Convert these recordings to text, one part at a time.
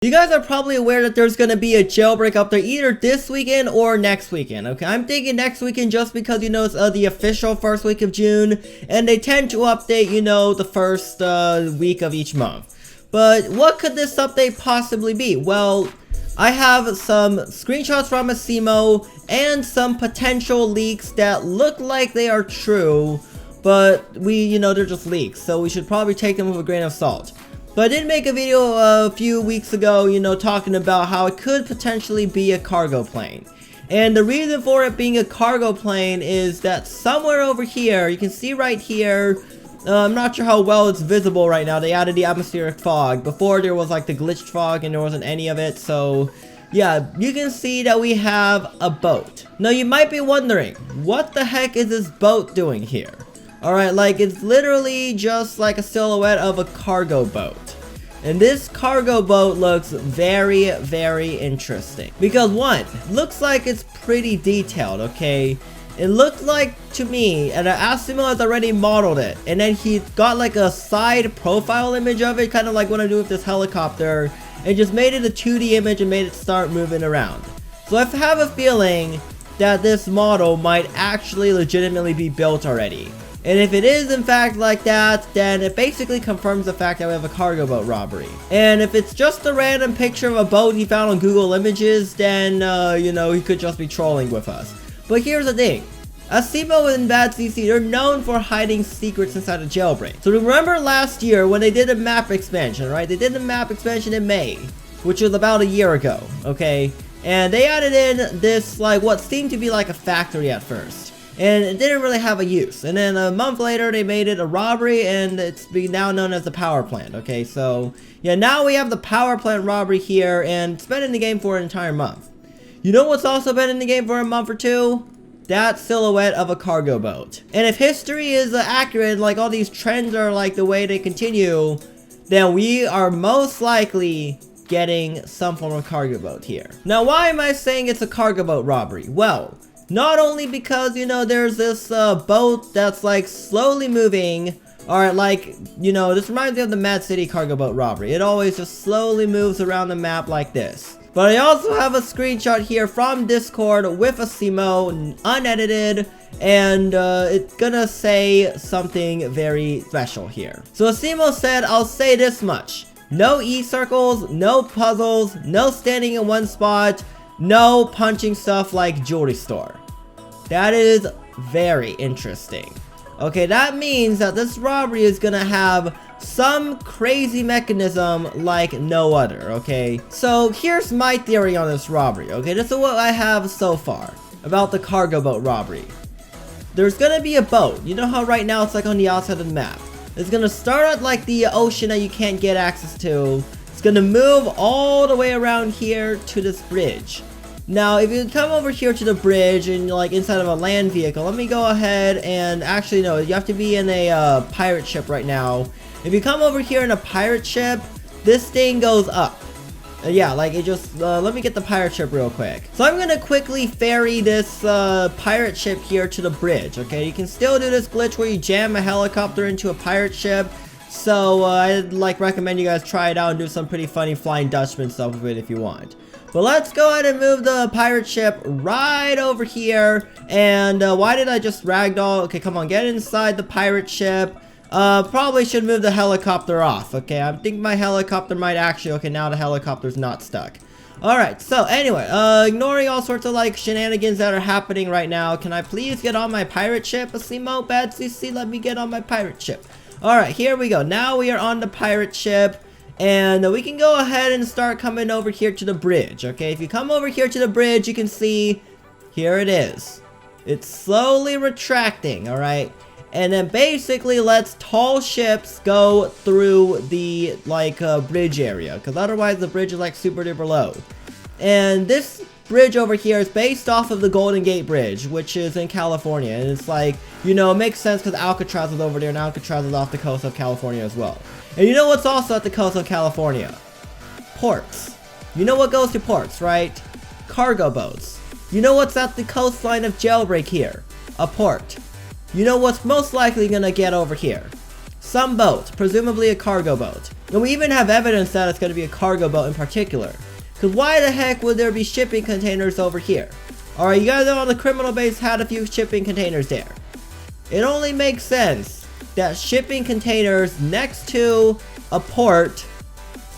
You guys are probably aware that there's gonna be a jailbreak up there either this weekend or next weekend, okay? I'm thinking next weekend just because, it's the official first week of June, and they tend to update, the first week of each month. But what could this update possibly be? Well, I have some screenshots from Asimo and some potential leaks that look like they are true, but they're just leaks, so we should probably take them with a grain of salt. But I did make a video a few weeks ago, talking about how it could potentially be a cargo plane. And the reason for it being a cargo plane is that somewhere over here, you can see right here, I'm not sure how well it's visible right now, they added the atmospheric fog. Before there was like the glitched fog and there wasn't any of it, so yeah, you can see that we have a boat. Now you might be wondering, what the heck is this boat doing here? Alright, like it's literally just like a silhouette of a cargo boat. And this cargo boat looks very, very interesting. Because one, looks like it's pretty detailed, okay? It looked like to me, and Asimo has already modeled it. And then he got like a side profile image of it, kind of like what I do with this helicopter. And just made it a 2D image and made it start moving around. So I have a feeling that this model might actually legitimately be built already. And if it is in fact like that, then it basically confirms the fact that we have a cargo boat robbery. And if it's just a random picture of a boat he found on Google Images, then, he could just be trolling with us. But here's the thing. Asimo and Bad CC, they're known for hiding secrets inside a jailbreak. So remember last year when they did a map expansion, right? They did the map expansion in May, which was about a year ago, okay? And they added in this, like, what seemed to be like a factory at first. And it didn't really have a use. And then a month later, they made it a robbery, and it's now known as the power plant. Okay, so yeah, now we have the power plant robbery here, and it's been in the game for an entire month. You know what's also been in the game for a month or two? That silhouette of a cargo boat. And if history is accurate, like all these trends are like the way they continue, then we are most likely getting some form of cargo boat here. Now, why am I saying it's a cargo boat robbery? Well, not only because, there's this boat that's like slowly moving, or like, this reminds me of the Mad City cargo boat robbery. It always just slowly moves around the map like this. But I also have a screenshot here from Discord with Asimo, unedited, and it's gonna say something very special here. So Asimo said, I'll say this much. No E-circles, no puzzles, no standing in one spot, no punching stuff like jewelry store. That is very interesting. Okay, that means that this robbery is gonna have some crazy mechanism like no other, okay? So here's my theory on this robbery, okay? This is what I have so far about the cargo boat robbery. There's gonna be a boat. You know how right now it's like on the outside of the map. It's gonna start at like the ocean that you can't get access to. It's gonna move all the way around here to this bridge. Now, if you come over here to the bridge and you're like inside of a land vehicle, let me go ahead and actually no, you have to be in a pirate ship right now. If you come over here in a pirate ship, this thing goes up. Yeah, like it just, let me get the pirate ship real quick. So I'm gonna quickly ferry this pirate ship here to the bridge, okay? You can still do this glitch where you jam a helicopter into a pirate ship. So I'd like recommend you guys try it out and do some pretty funny Flying Dutchman stuff with it if you want. But let's go ahead and move the pirate ship right over here. And why did I just ragdoll? Okay, come on, get inside the pirate ship. Probably should move the helicopter off. Okay, I think my helicopter might actually... Okay, now the helicopter's not stuck. Alright, so anyway, ignoring all sorts of like shenanigans that are happening right now, can I please get on my pirate ship? Asimo, Bad CC, let me get on my pirate ship. Alright, here we go. Now we are on the pirate ship. And we can go ahead and start coming over here to the bridge, okay? If you come over here to the bridge, you can see, here it is. It's slowly retracting, alright? And then basically lets tall ships go through the, like, bridge area. Because otherwise the bridge is, like, super duper low. And this bridge over here is based off of the Golden Gate Bridge, which is in California. And it's like, it makes sense because Alcatraz is over there, and Alcatraz is off the coast of California as well. And you know what's also at the coast of California? Ports. You know what goes to ports, right? Cargo boats. You know what's at the coastline of Jailbreak here? A port. You know what's most likely gonna get over here? Some boat, presumably a cargo boat. And we even have evidence that it's going to be a cargo boat in particular. Because why the heck would there be shipping containers over here? Alright, you guys know the criminal base had a few shipping containers there. It only makes sense that shipping containers next to a port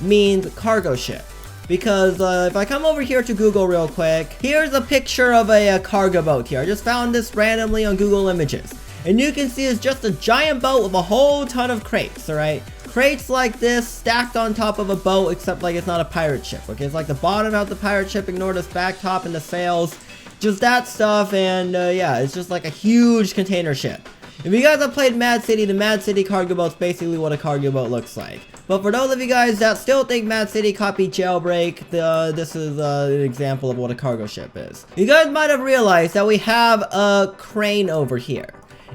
means cargo ship. Because if I come over here to Google real quick, here's a picture of a cargo boat here. I just found this randomly on Google Images. And you can see it's just a giant boat with a whole ton of crates, alright? Crates like this stacked on top of a boat, except like it's not a pirate ship, okay? It's like the bottom of the pirate ship, ignore this back top and the sails. Just that stuff, and yeah, it's just like a huge container ship. If you guys have played Mad City, the Mad City cargo boat's basically what a cargo boat looks like. But for those of you guys that still think Mad City copied Jailbreak, this is an example of what a cargo ship is. You guys might have realized that we have a crane over here.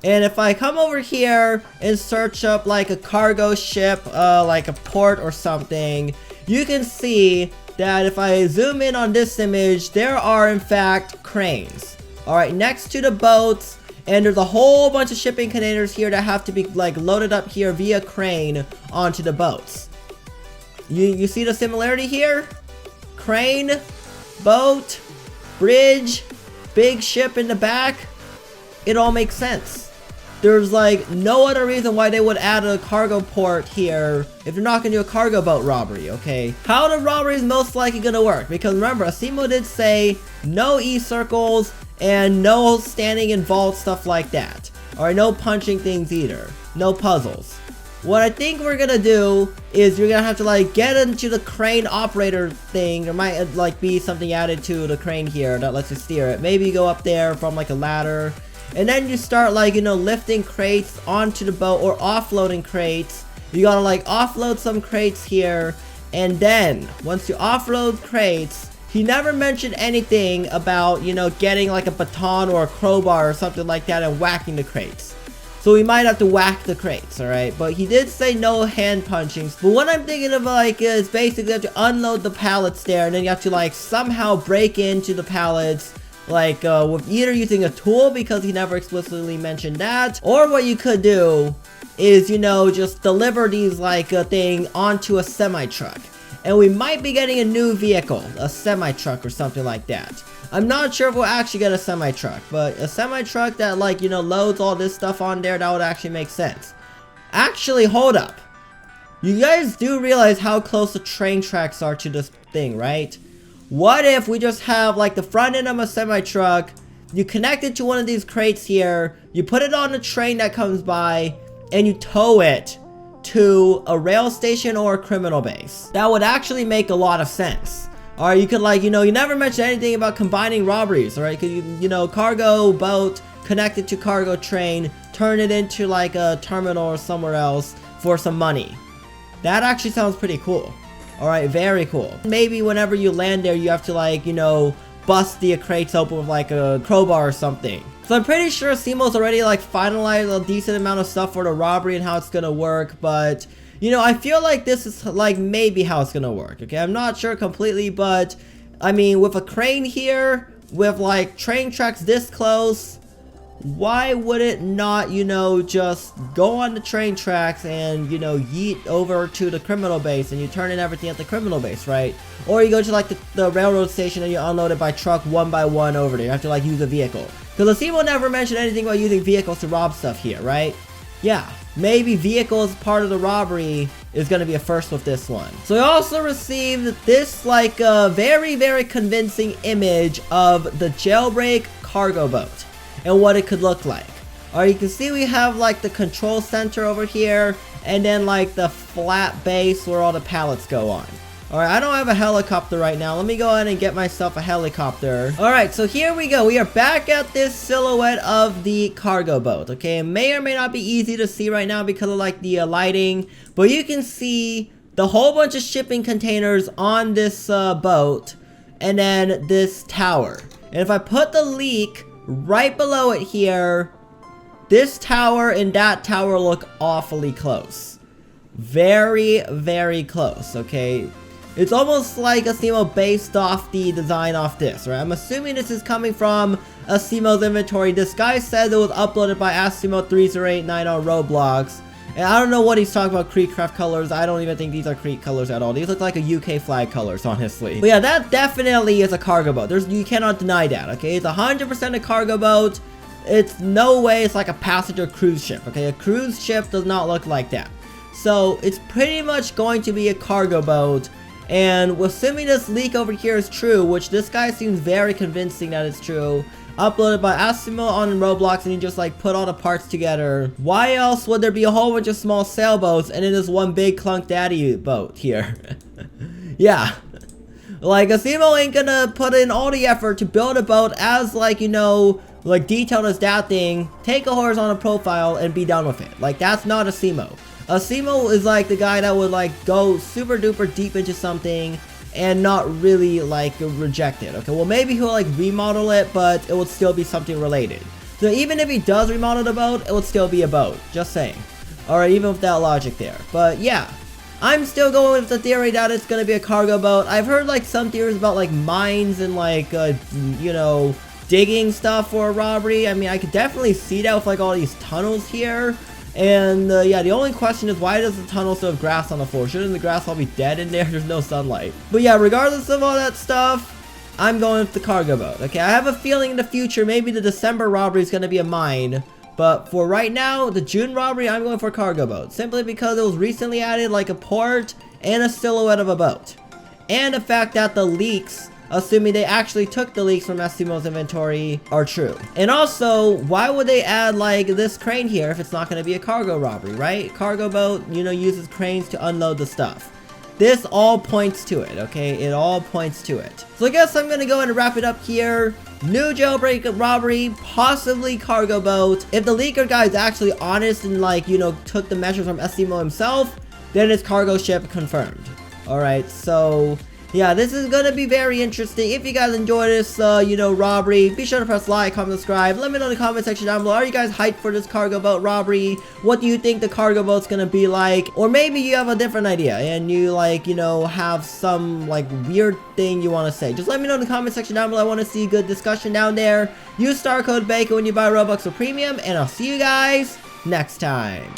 And if I come over here and search up like a cargo ship, like a port or something, you can see that if I zoom in on this image, there are in fact cranes. Alright, next to the boats, and there's a whole bunch of shipping containers here that have to be like loaded up here via crane onto the boats. You see the similarity here? Crane, boat, bridge, big ship in the back. It all makes sense. There's like no other reason why they would add a cargo port here if they're not gonna do a cargo boat robbery, okay? How the robbery is most likely gonna work, because remember, Asimo did say no E-circles and no standing in vault, stuff like that. Alright, no punching things either. No puzzles. What I think we're gonna do is you're gonna have to like get into the crane operator thing. There might like be something added to the crane here that lets you steer it. Maybe you go up there from like a ladder. And then you start like, you know, lifting crates onto the boat or offloading crates. You gotta like offload some crates here. And then once you offload crates, he never mentioned anything about, you know, getting like a baton or a crowbar or something like that and whacking the crates. So we might have to whack the crates, alright? But he did say no hand punchings. But what I'm thinking of like is basically you have to unload the pallets there, and then you have to like somehow break into the pallets. Like, with either using a tool, because he never explicitly mentioned that, or what you could do is, you know, just deliver these, like, thing onto a semi-truck. And we might be getting a new vehicle, a semi-truck or something like that. I'm not sure if we'll actually get a semi-truck, but a semi-truck that, like, you know, loads all this stuff on there, that would actually make sense. Actually, hold up. You guys do realize how close the train tracks are to this thing, right? What if we just have like the front end of a semi-truck, you connect it to one of these crates here, you put it on a train that comes by, and you tow it to a rail station or a criminal base? That would actually make a lot of sense. Or you could like, you know, you never mentioned anything about combining robberies, alright? Because you know, cargo boat, connect it to cargo train, turn it into like a terminal or somewhere else for some money. That actually sounds pretty cool. Alright, very cool. Maybe whenever you land there, you have to like, you know, bust the crates open with like a crowbar or something. So I'm pretty sure Asimo's already like finalized a decent amount of stuff for the robbery and how it's gonna work, but you know, I feel like this is like maybe how it's gonna work, okay? I'm not sure completely, but I mean, with a crane here, with like train tracks this close, why would it not, you know, just go on the train tracks and, you know, yeet over to the criminal base and you turn in everything at the criminal base, right? Or you go to like the railroad station and you unload it by truck one by one over there. You have to like use a vehicle. Because Asimo never mentioned anything about using vehicles to rob stuff here, right? Yeah, maybe vehicles part of the robbery is going to be a first with this one. So I also received this like very, very convincing image of the Jailbreak cargo boat and what it could look like. Alright, you can see we have like the control center over here, and then like the flat base where all the pallets go on. Alright, I don't have a helicopter right now. Let me go ahead and get myself a helicopter. Alright, so here we go. We are back at this silhouette of the cargo boat. Okay, it may or may not be easy to see right now because of like the lighting, but you can see the whole bunch of shipping containers on this boat, and then this tower. And if I put the leak right below it here, this tower and that tower look awfully close. Very, very close, okay? It's almost like Asimo based off the design off this, right? I'm assuming this is coming from Asimo's inventory. This guy said it was uploaded by Asimo3089 on Roblox. And I don't know what he's talking about, Creekcraft colors. I don't even think these are Creek colors at all. These look like a UK flag colors, honestly. But yeah, that definitely is a cargo boat. You cannot deny that, okay? It's 100% a cargo boat. It's no way it's like a passenger cruise ship, okay? A cruise ship does not look like that. So it's pretty much going to be a cargo boat. And assuming this leak over here is true, which this guy seems very convincing that it's true, uploaded by Asimo on Roblox, and he just like put all the parts together. Why else would there be a whole bunch of small sailboats and then there's one big Clunk Daddy boat here? Yeah. Like, Asimo ain't gonna put in all the effort to build a boat as, like, you know, like detailed as that thing, take a horizontal profile and be done with it. Like, that's not Asimo. Asimo is like the guy that would like go super duper deep into something and not really like reject it. Okay, well maybe he'll like remodel it, but it would still be something related. So even if he does remodel the boat, it would still be a boat. Just saying. Alright, even with that logic there. But yeah, I'm still going with the theory that it's gonna be a cargo boat. I've heard like some theories about like mines and like you know, digging stuff for a robbery. I mean, I could definitely see that with like all these tunnels here. And yeah, the only question is, why does the tunnel still have grass on the floor? Shouldn't the grass all be dead in there? There's no sunlight. But yeah, regardless of all that stuff, I'm going with the cargo boat. Okay, I have a feeling in the future, maybe the December robbery is going to be a mine. But for right now, the June robbery, I'm going for a cargo boat. Simply because it was recently added like a port and a silhouette of a boat. And the fact that the leaks, assuming they actually took the leaks from Estimo's inventory, are true. And also, why would they add like this crane here if it's not going to be a cargo robbery, right? Cargo boat, you know, uses cranes to unload the stuff. This all points to it, okay? It all points to it. So I guess I'm going to go ahead and wrap it up here. New jailbreak robbery, possibly cargo boat. If the leaker guy is actually honest and like, you know, took the measures from Estimo himself, then it's cargo ship confirmed. Alright, so yeah, this is gonna be very interesting. If you guys enjoy this, you know, robbery, be sure to press like, comment, subscribe. Let me know in the comment section down below. Are you guys hyped for this cargo boat robbery? What do you think the cargo boat's gonna be like? Or maybe you have a different idea and you, like, you know, have some, like, weird thing you want to say. Just let me know in the comment section down below. I want to see a good discussion down there. Use star code BACON when you buy Robux or Premium, and I'll see you guys next time.